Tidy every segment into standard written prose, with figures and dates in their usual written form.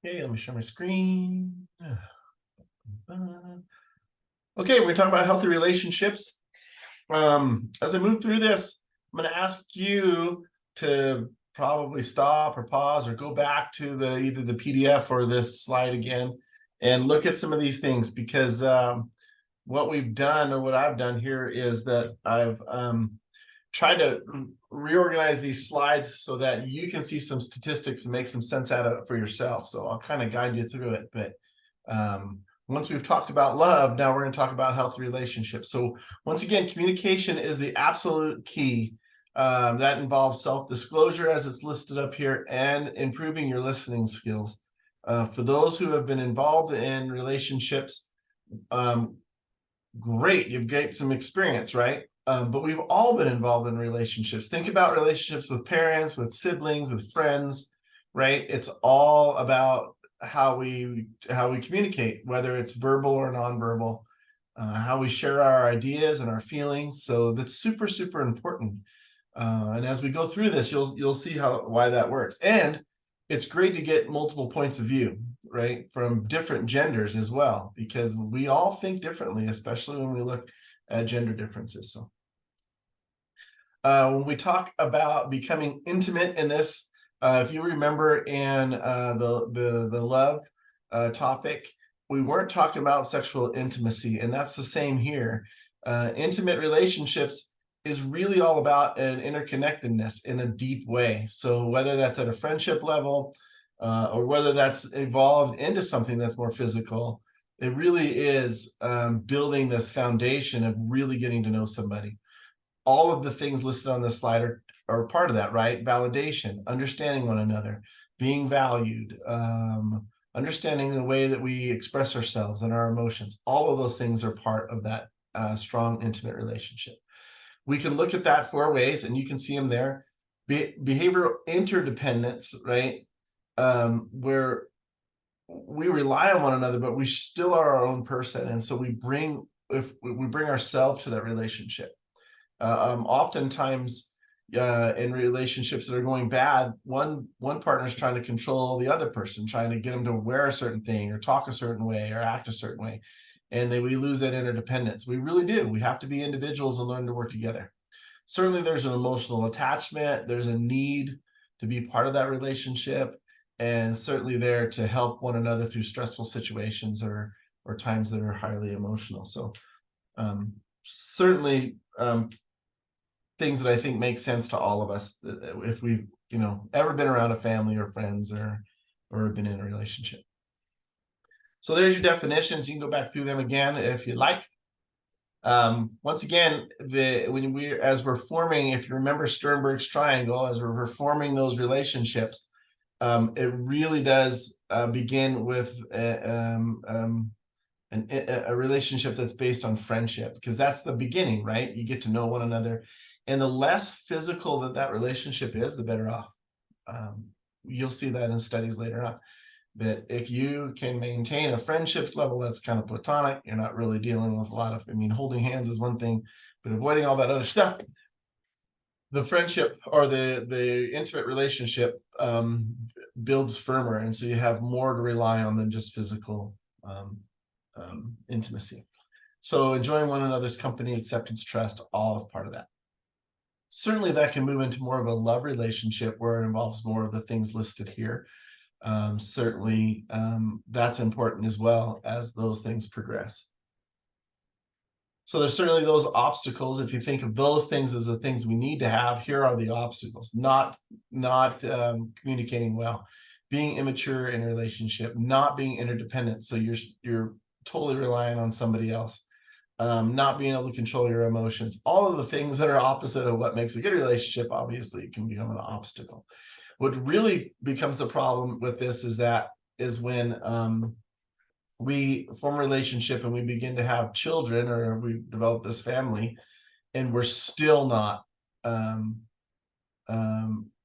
Okay, let me share my screen. Okay, we're talking about healthy relationships. As I move through this, I'm going to ask you to probably stop or pause or go back to either the PDF or this slide again and look at some of these things, because what we've done, or what I've done here, is that I've tried to reorganize these slides so that you can see some statistics and make some sense out of it for yourself. So I'll kind of guide you through it. But once we've talked about love, now we're going to talk about healthy relationships. So once again, communication is the absolute key. That involves self-disclosure, as it's listed up here, and improving your listening skills. For those who have been involved in relationships, great, you've gained some experience, right? But we've all been involved in relationships. Think about relationships with parents, with siblings, with friends, right? It's all about how we communicate, whether it's verbal or nonverbal, how we share our ideas and our feelings. So that's super, super important. And as we go through this, you'll see why that works. And it's great to get multiple points of view, right, from different genders as well, because we all think differently, especially when we look at gender differences. So when we talk about becoming intimate in this, if you remember in the love topic, we weren't talking about sexual intimacy, and that's the same here. Intimate relationships is really all about an interconnectedness in a deep way. So whether that's at a friendship level, or whether that's evolved into something that's more physical, it really is building this foundation of really getting to know somebody. All of the things listed on this slide are part of that, right? Validation, understanding one another, being valued, understanding the way that we express ourselves and our emotions. All of those things are part of that strong, intimate relationship. We can look at that 4 ways, and you can see them there. Behavioral interdependence, right? Where we rely on one another, but we still are our own person. And so we bring ourselves to that relationship. Oftentimes, in relationships that are going bad, one partner is trying to control the other person, trying to get them to wear a certain thing or talk a certain way or act a certain way. And we lose that interdependence. We really do. We have to be individuals and learn to work together. Certainly there's an emotional attachment. There's a need to be part of that relationship, and certainly there to help one another through stressful situations or times that are highly emotional. So certainly things that I think make sense to all of us, if we've ever been around a family or friends or been in a relationship. So there's your definitions. You can go back through them again if you like. Once again, as we're forming, if you remember Sternberg's triangle, as we're forming those relationships, it really does begin with a relationship that's based on friendship, because that's the beginning, right? You get to know one another, and the less physical that relationship is, the better off. You'll see that in studies later on, that if you can maintain a friendships level that's kind of platonic, you're not really dealing with a lot of, holding hands is one thing, but avoiding all that other stuff, the friendship or the intimate relationship builds firmer, and so you have more to rely on than just physical intimacy. So enjoying one another's company, acceptance, trust, all is part of that. Certainly that can move into more of a love relationship where it involves more of the things listed here. Certainly that's important as well as those things progress. So there's certainly those obstacles. If you think of those things as the things we need to have, here are the obstacles: not communicating well, being immature in a relationship, not being interdependent, so you're totally relying on somebody else, not being able to control your emotions. All of the things that are opposite of what makes a good relationship, obviously, can become an obstacle. What really becomes the problem with this is when we form a relationship and we begin to have children, or we develop this family, and we're still not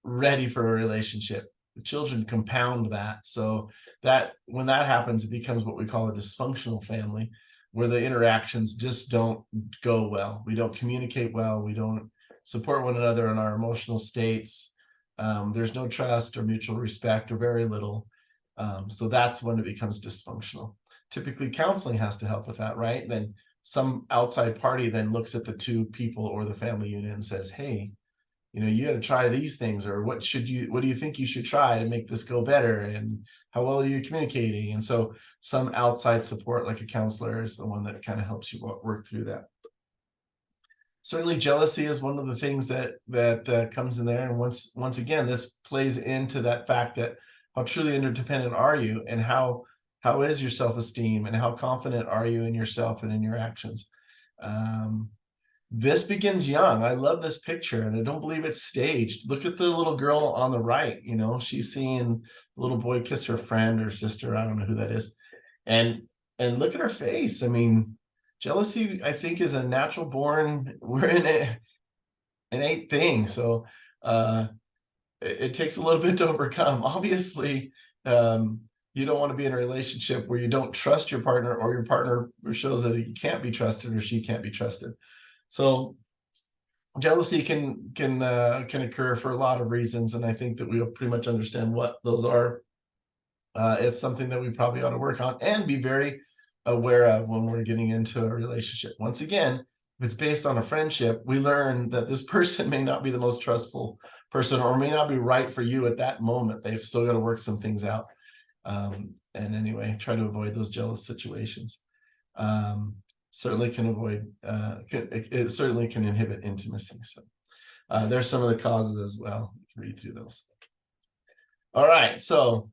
ready for a relationship. The children compound that. So that when that happens, it becomes what we call a dysfunctional family, where the interactions just don't go well. We don't communicate well. We don't support one another in our emotional states. There's no trust or mutual respect, or very little. So that's when it becomes dysfunctional. Typically, counseling has to help with that, right? Then some outside party then looks at the two people or the family unit and says, hey, you got to try these things, or what do you think you should try to make this go better? And how well are you communicating? And so some outside support, like a counselor, is the one that kind of helps you work through that. Certainly jealousy is one of the things that comes in there. And once again, this plays into that fact that how truly interdependent are you, and how is your self-esteem, and how confident are you in yourself and in your actions. This begins young. I love this picture, and I don't believe it's staged. Look at the little girl on the right. She's seeing the little boy kiss her friend or sister. I don't know who that is. And look at her face. I mean, jealousy, I think, is a natural born, we're in an innate thing. So it takes a little bit to overcome. Obviously, you don't want to be in a relationship where you don't trust your partner, or your partner shows that he can't be trusted or she can't be trusted. So jealousy can occur for a lot of reasons, and I think that we'll pretty much understand what those are. It's something that we probably ought to work on and be very aware of when we're getting into a relationship. Once again, if it's based on a friendship, we learn that this person may not be the most trustful person, or may not be right for you at that moment. They've still got to work some things out. And anyway, try to avoid those jealous situations. Certainly can avoid, it certainly can inhibit intimacy. So there's some of the causes as well. You can read through those. All right, so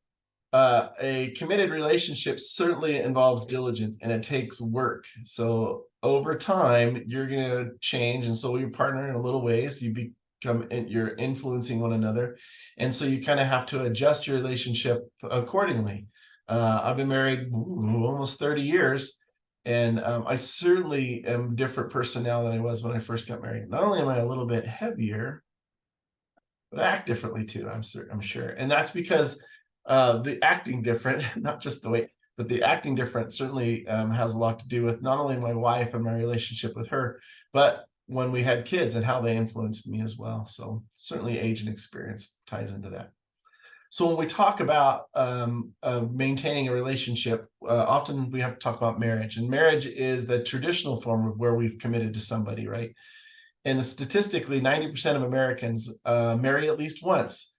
a committed relationship certainly involves diligence, and it takes work. So over time, you're going to change, and so will your partner in a little ways. You're influencing one another, and so you kind of have to adjust your relationship accordingly. I've been married almost 30 years, and I certainly am a different person now than I was when I first got married. Not only am I a little bit heavier, but I act differently too, I'm sure. And that's because the acting different, not just the weight, but the acting different certainly has a lot to do with not only my wife and my relationship with her, but when we had kids and how they influenced me as well. So certainly age and experience ties into that. So when we talk about maintaining a relationship, often we have to talk about marriage. And marriage is the traditional form of where we've committed to somebody, right? And statistically, 90% of Americans marry at least once.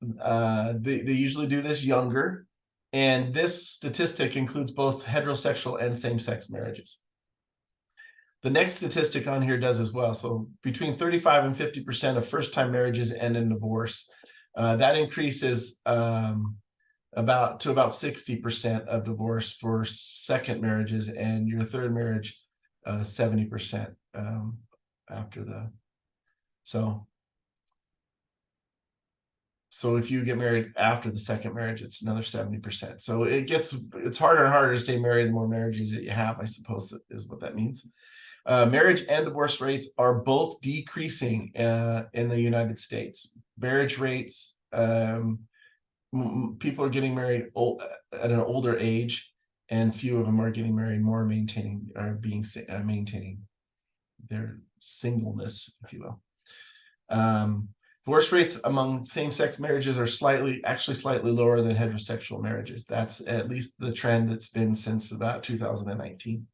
They usually do this younger. And this statistic includes both heterosexual and same-sex marriages. The next statistic on here does as well. So between 35 and 50% of first-time marriages end in divorce. That increases about 60% of divorce for second marriages, and your third marriage 70% after the. So if you get married after the second marriage, it's another 70%. So it's harder and harder to say marry the more marriages that you have, I suppose, is what that means. Marriage and divorce rates are both decreasing in the United States. Marriage rates, people are getting married at an older age, and few of them are getting married more, maintaining their singleness, if you will. Divorce rates among same-sex marriages are slightly lower than heterosexual marriages. That's at least the trend that's been since about 2019.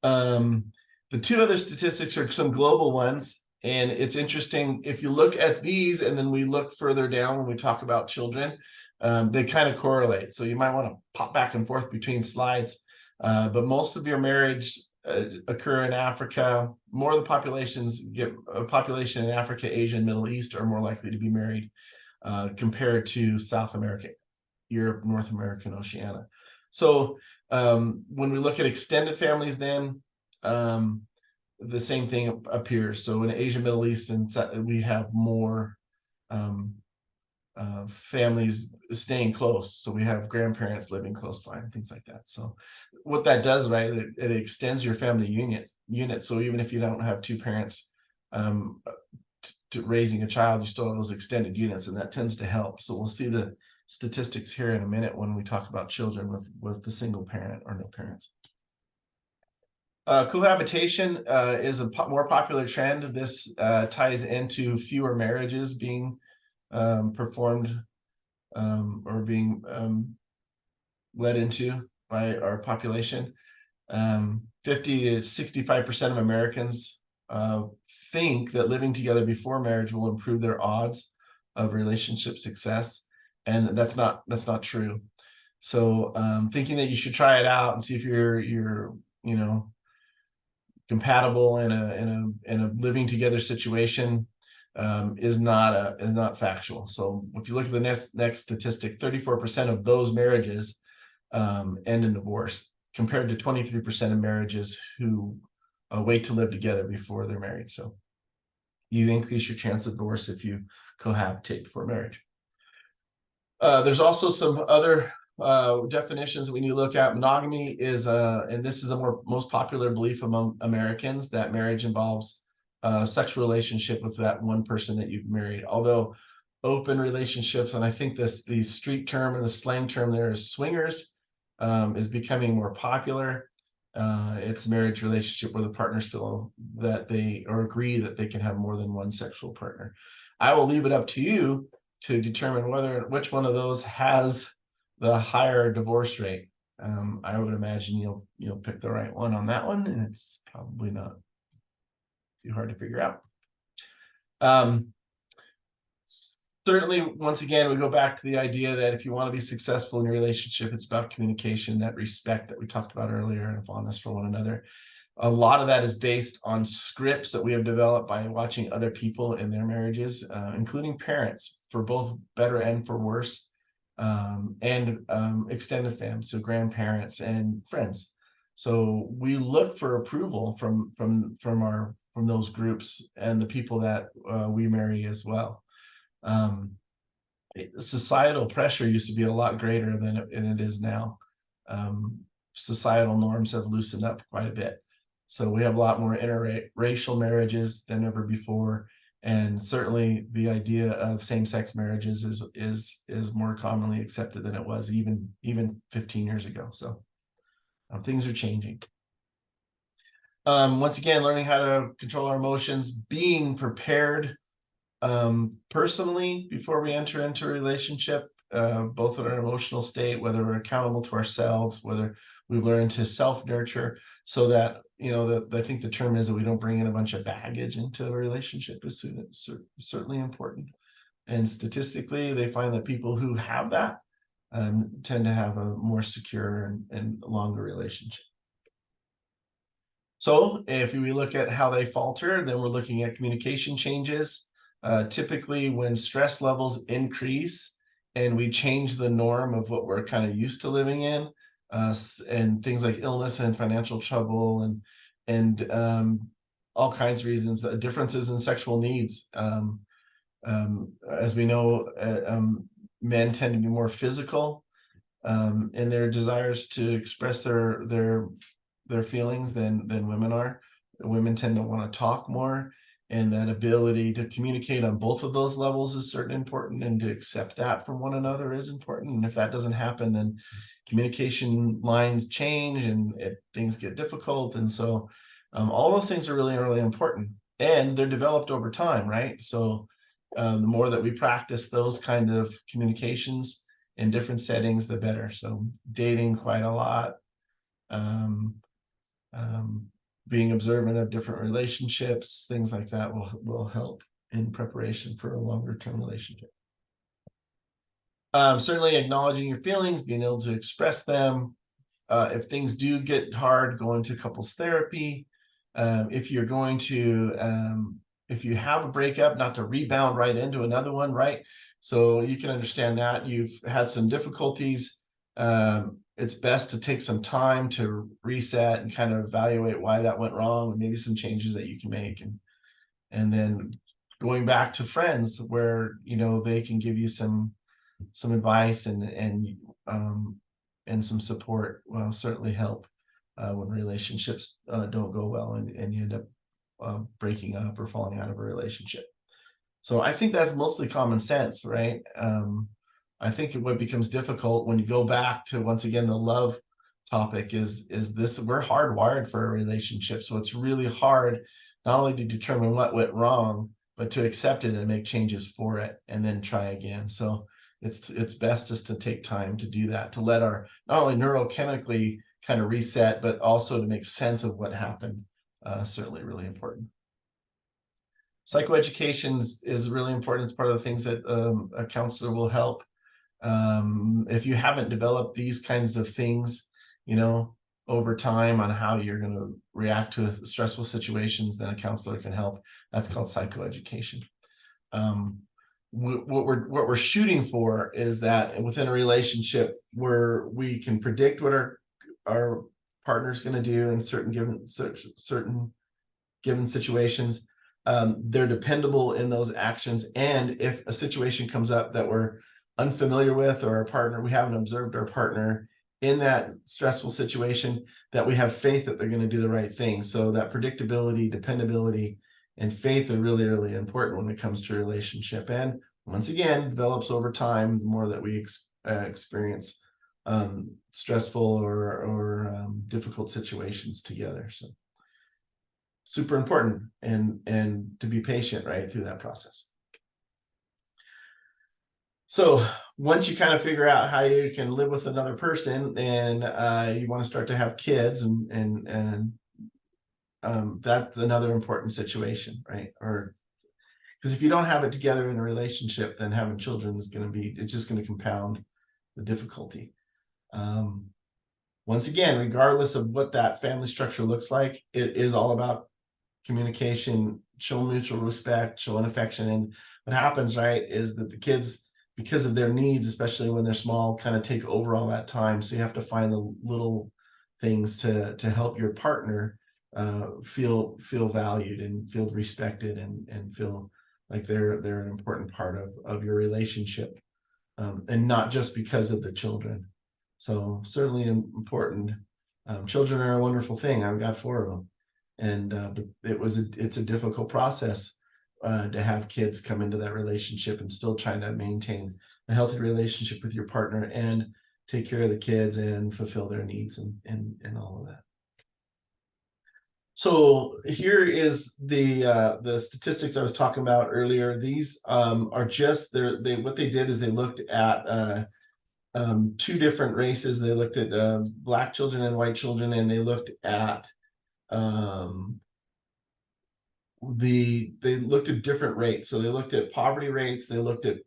The two other statistics are some global ones, and it's interesting if you look at these and then we look further down when we talk about children, they kind of correlate. So you might want to pop back and forth between slides, but most of your marriage occur in Africa. More of the population in Africa, Asia, and Middle East are more likely to be married compared to South America, Europe, North America, and Oceania. So when we look at extended families, then the same thing appears. So in Asia, Middle East, and we have more families staying close. So we have grandparents living close by and things like that. So what that does, right, it extends your family unit. So even if you don't have two parents to raising a child, you still have those extended units, and that tends to help. So we'll see the statistics here in a minute when we talk about children with the single parent or no parents. Cohabitation is a more popular trend. This ties into fewer marriages being performed or being led into by our population. 50 to 65% of Americans think that living together before marriage will improve their odds of relationship success, and that's not true. So thinking that you should try it out and see if you're you know compatible in a living together situation is not factual. So if you look at the next statistic, 34% of those marriages end in divorce, compared to 23% of marriages who wait to live together before they're married. So you increase your chance of divorce if you cohabitate before marriage. There's also some other definitions that we need to look at. Monogamy is and this is a most popular belief among Americans, that marriage involves a sexual relationship with that one person that you've married. Although open relationships, and I think the street term and the slang term there is swingers, is becoming more popular. It's a marriage relationship where the partners feel that they or agree that they can have more than one sexual partner. I will leave it up to you to determine which one of those has the higher divorce rate. I would imagine you'll pick the right one on that one, and it's probably not too hard to figure out. Certainly, once again, we go back to the idea that if you want to be successful in your relationship, it's about communication, that respect that we talked about earlier, and fondness for one another. A lot of that is based on scripts that we have developed by watching other people in their marriages, including parents, for both better and for worse, and extended family, so grandparents and friends. So we look for approval from those groups and the people that we marry as well. Societal pressure used to be a lot greater than it is now. Societal norms have loosened up quite a bit. So we have a lot more interracial marriages than ever before. And certainly the idea of same-sex marriages is more commonly accepted than it was even 15 years ago. So things are changing. Once again, learning how to control our emotions, being prepared personally before we enter into a relationship, both in our emotional state, whether we're accountable to ourselves, whether we learn to self-nurture, so that I think the term is that we don't bring in a bunch of baggage into a relationship is certainly important. And statistically, they find that people who have that tend to have a more secure and longer relationship. So if we look at how they falter, then we're looking at communication changes. Typically, when stress levels increase and we change the norm of what we're kind of used to living in, and things like illness and financial trouble and all kinds of reasons, differences in sexual needs. As we know, men tend to be more physical in their desires to express their feelings than women are. Women tend to want to talk more, and that ability to communicate on both of those levels is certainly important, and to accept that from one another is important. And if that doesn't happen, then communication lines change and things get difficult. And so all those things are really, really important, and they're developed over time, right? So the more that we practice those kind of communications in different settings, the better. So dating quite a lot, being observant of different relationships, things like that will help in preparation for a longer term relationship. Certainly acknowledging your feelings, being able to express them. If things do get hard, go into couples therapy. If you're going to, if you have a breakup, not to rebound right into another one, right? So you can understand that you've had some difficulties. It's best to take some time to reset and kind of evaluate why that went wrong, and maybe some changes that you can make, and then going back to friends where they can give you some advice and some support will certainly help when relationships don't go well and you end up breaking up or falling out of a relationship. So I think that's mostly common sense, right? I think what becomes difficult when you go back to, once again, the love topic is this: we're hardwired for a relationship. So it's really hard not only to determine what went wrong, but to accept it and make changes for it and then try again. So it's best just to take time to do that, to let our not only neurochemically kind of reset, but also to make sense of what happened. Certainly really important. Psychoeducation is really important. It's part of the things that a counselor will help. If you haven't developed these kinds of things, over time on how you're going to react to stressful situations, then a counselor can help. That's called psychoeducation. What we're shooting for is that within a relationship where we can predict what our partner's going to do in certain given situations. They're dependable in those actions, and if a situation comes up that we're unfamiliar with, or our partner, we haven't observed our partner in that stressful situation, that we have faith that they're going to do the right thing. So that predictability, dependability, and faith are really, really important when it comes to a relationship. And once again, develops over time, the more that we experience stressful or difficult situations together. So super important, and to be patient right through that process. So once you kind of figure out how you can live with another person, and you want to start to have kids, and that's another important situation, right? Or because if you don't have it together in a relationship, then having children is going to it's just going to compound the difficulty. Once again, regardless of what that family structure looks like, it is all about communication, showing mutual respect, showing affection. And what happens, right, is that the kids, because of their needs, especially when they're small, kind of take over all that time. So you have to find the little things to help your partner feel valued and feel respected, and feel like they're an important part of your relationship, and not just because of the children. So certainly important. Children are a wonderful thing. I've got 4 of them, and it's a difficult process to have kids come into that relationship and still trying to maintain a healthy relationship with your partner and take care of the kids and fulfill their needs and all of that. So here is the statistics I was talking about earlier. These are just what they did is they looked at 2 different races. They looked at Black children and white children, and they looked at they looked at different rates. So they looked at poverty rates, they looked at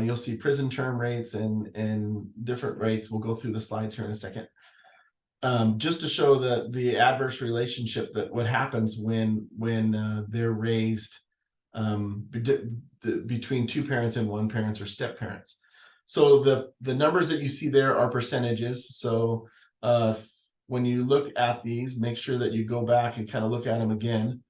you'll see prison term rates and different rates. We'll go through the slides here in a second. Just to show the adverse relationship, that what happens when they're raised between 2 parents and 1 parent or step parents. So the numbers that you see there are percentages. So when you look at these, make sure that you go back and kind of look at them again.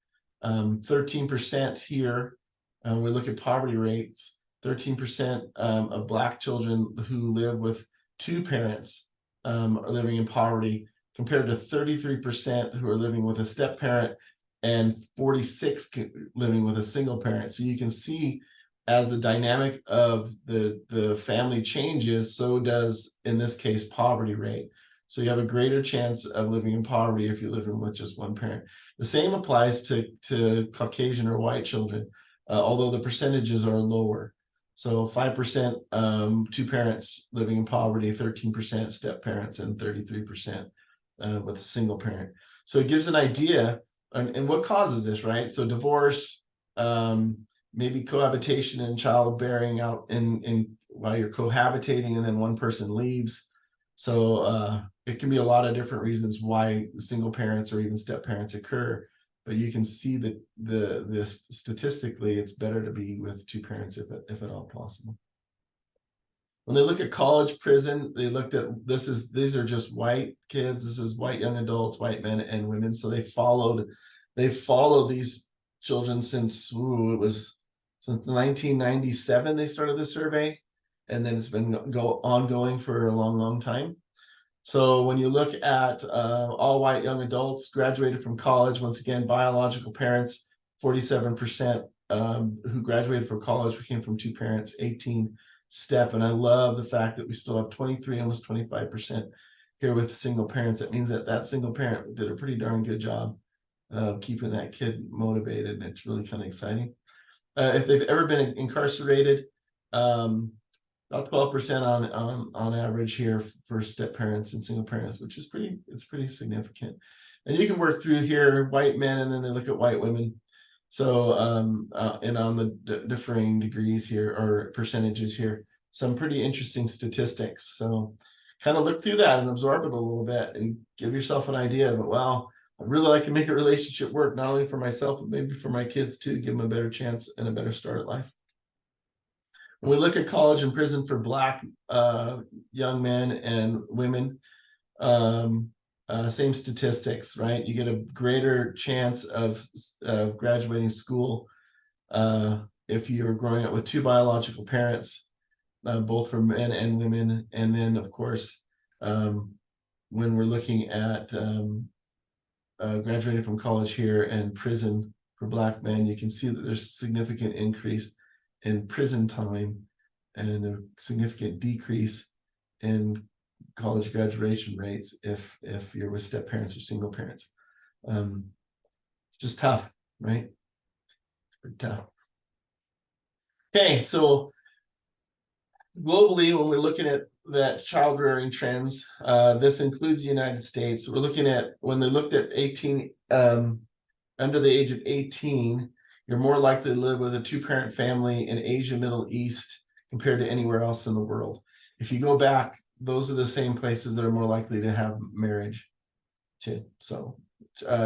13% here, we look at poverty rates. 13% of Black children who live with 2 parents are living in poverty, compared to 33% who are living with a step parent, and 46 living with a single parent. So you can see, as the dynamic of the family changes, so does, in this case, poverty rate. So you have a greater chance of living in poverty if you're living with just 1 parent. The same applies to Caucasian or white children, although the percentages are lower. So 5% 2 parents living in poverty, 13% step parents, and 33% with a single parent. So it gives an idea and what causes this, right? So divorce, maybe cohabitation and childbearing out in while you're cohabitating, and then 1 person leaves. So it can be a lot of different reasons why single parents or even step parents occur. But you can see that this statistically, it's better to be with 2 parents if at all possible. When they look at college, prison, they looked at these are just white kids. This is white young adults, white men and women. So they followed these children since it was since 1997 they started the survey, and then it's been ongoing for a long time. So when you look at all white young adults graduated from college, once again, biological parents, 47% who graduated from college came from 2 parents, 18 step. And I love the fact that we still have 23, almost 25% here with single parents. That means that single parent did a pretty darn good job of keeping that kid motivated, and it's really kind of exciting. If they've ever been incarcerated, about 12% on average here for step parents and single parents, which is pretty significant. And you can work through here white men, and then they look at white women. So and on the differing degrees here or percentages here, some pretty interesting statistics. So kind of look through that and absorb it a little bit and give yourself an idea of, well, I'd really like to make a relationship work, not only for myself, but maybe for my kids too, give them a better chance and a better start at life. When we look at college and prison for Black young men and women, same statistics, right? You get a greater chance of graduating school if you're growing up with two biological parents, both for men and women. And then, of course, when we're looking at graduating from college here and prison for Black men, you can see that there's a significant increase in prison time and a significant decrease in college graduation rates if you're with step parents or single parents. It's just tough, right? It's pretty tough. Okay, so globally, when we're looking at that child rearing trends, this includes the United States. We're looking at when they looked at 18 under the age of 18, you're more likely to live with a two-parent family in Asia, Middle East compared to anywhere else in the world. If you go back, those are the same places that are more likely to have marriage too. So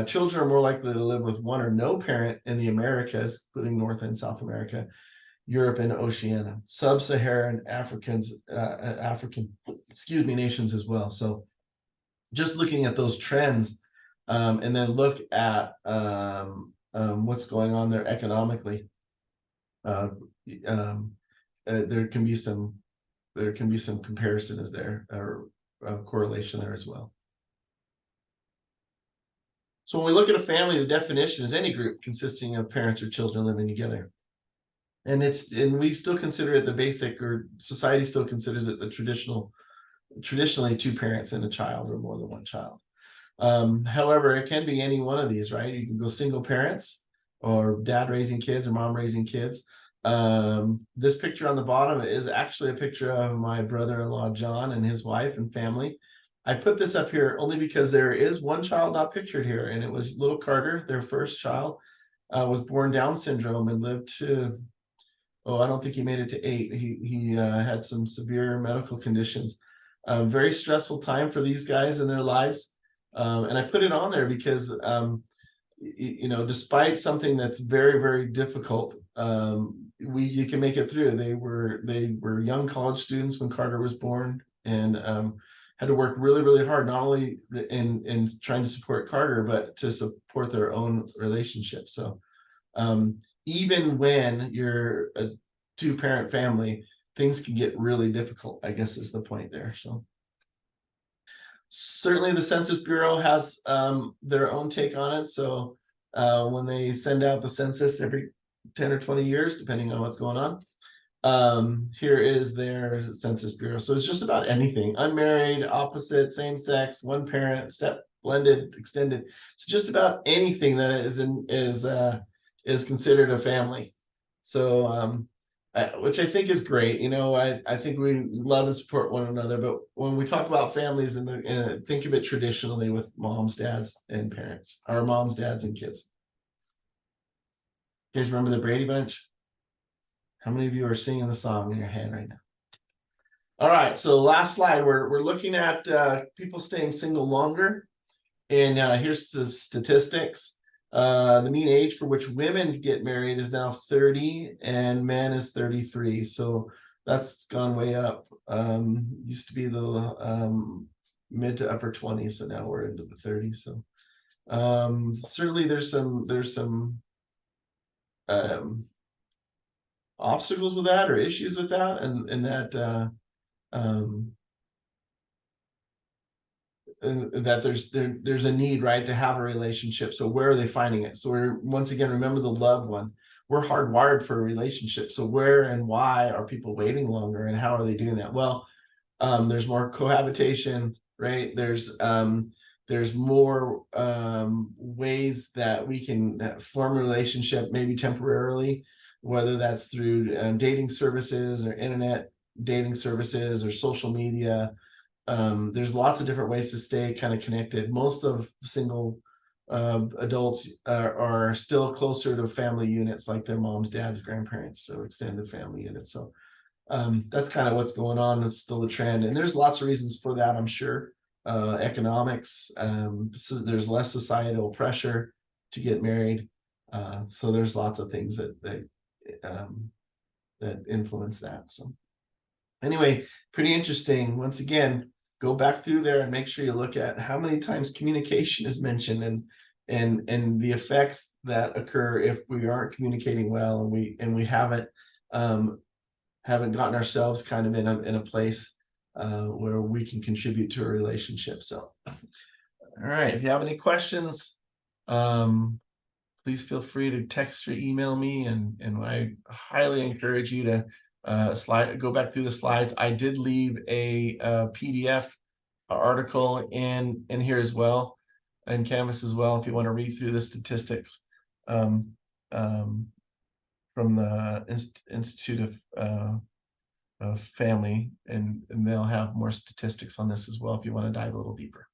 children are more likely to live with one or no parent in the Americas, including North and South America, Europe and Oceania, sub-Saharan African nations as well. So just looking at those trends, and then look at what's going on there economically. There can be some comparison is there, or correlation there as well. So when we look at a family, the definition is any group consisting of parents or children living together. And we still consider it the basic, or society still considers it the traditionally two parents and a child or more than one child. However, it can be any one of these, right? You can go single parents, or dad raising kids, or mom raising kids. This picture on the bottom is actually a picture of my brother-in-law John and his wife and family. I put this up here only because there is one child not pictured here, and it was little Carter. Their first child was born Down syndrome and lived to, I don't think he made it to 8. He had some severe medical conditions. Very stressful time for these guys in their lives. And I put it on there because, despite something that's very, very difficult, you can make it through. They were young college students when Carter was born, and had to work really, really hard, not only in trying to support Carter, but to support their own relationship. So even when you're a two-parent family, things can get really difficult, I guess is the point there. So certainly the Census Bureau has their own take on it. So when they send out the census every 10 or 20 years, depending on what's going on, here is their Census Bureau. So it's just about anything: unmarried, opposite, same sex, one parent, step, blended, extended. It's just about anything that is considered a family. So which I think is great. I think we love and support one another, but when we talk about families, and think of it traditionally with moms, dads, and parents, or moms, dads, and kids. You guys remember the Brady Bunch? How many of you are singing the song in your head right now? All right, so last slide, we're looking at people staying single longer, and here's the statistics. The mean age for which women get married is now 30, and men is 33. So that's gone way up. Used to be the mid to upper 20s, so now we're into the 30s. So certainly there's some obstacles with that, or issues with that, and that there's a need, right, to have a relationship. So where are they finding it? So we're, once again, remember the loved one. We're hardwired for a relationship. So where and why are people waiting longer, and how are they doing that? Well, there's more cohabitation, right? There's more ways that we can form a relationship, maybe temporarily, whether that's through dating services or internet dating services or social media. There's lots of different ways to stay kind of connected. Most of single adults are still closer to family units like their moms, dads, grandparents, so extended family units. So that's kind of what's going on. That's still the trend, and there's lots of reasons for that, I'm sure. Economics, so there's less societal pressure to get married. So there's lots of things um, that influence that. So anyway, pretty interesting. Once again, go back through there and make sure you look at how many times communication is mentioned, and the effects that occur if we aren't communicating well, and we haven't gotten ourselves kind of in a place where we can contribute to a relationship. So, all right, if you have any questions, please feel free to text or email me, and I highly encourage you to go back through the slides. I did leave a PDF article in here as well, in Canvas as well, if you want to read through the statistics um, um, from the Institute of Family, and they'll have more statistics on this as well if you want to dive a little deeper.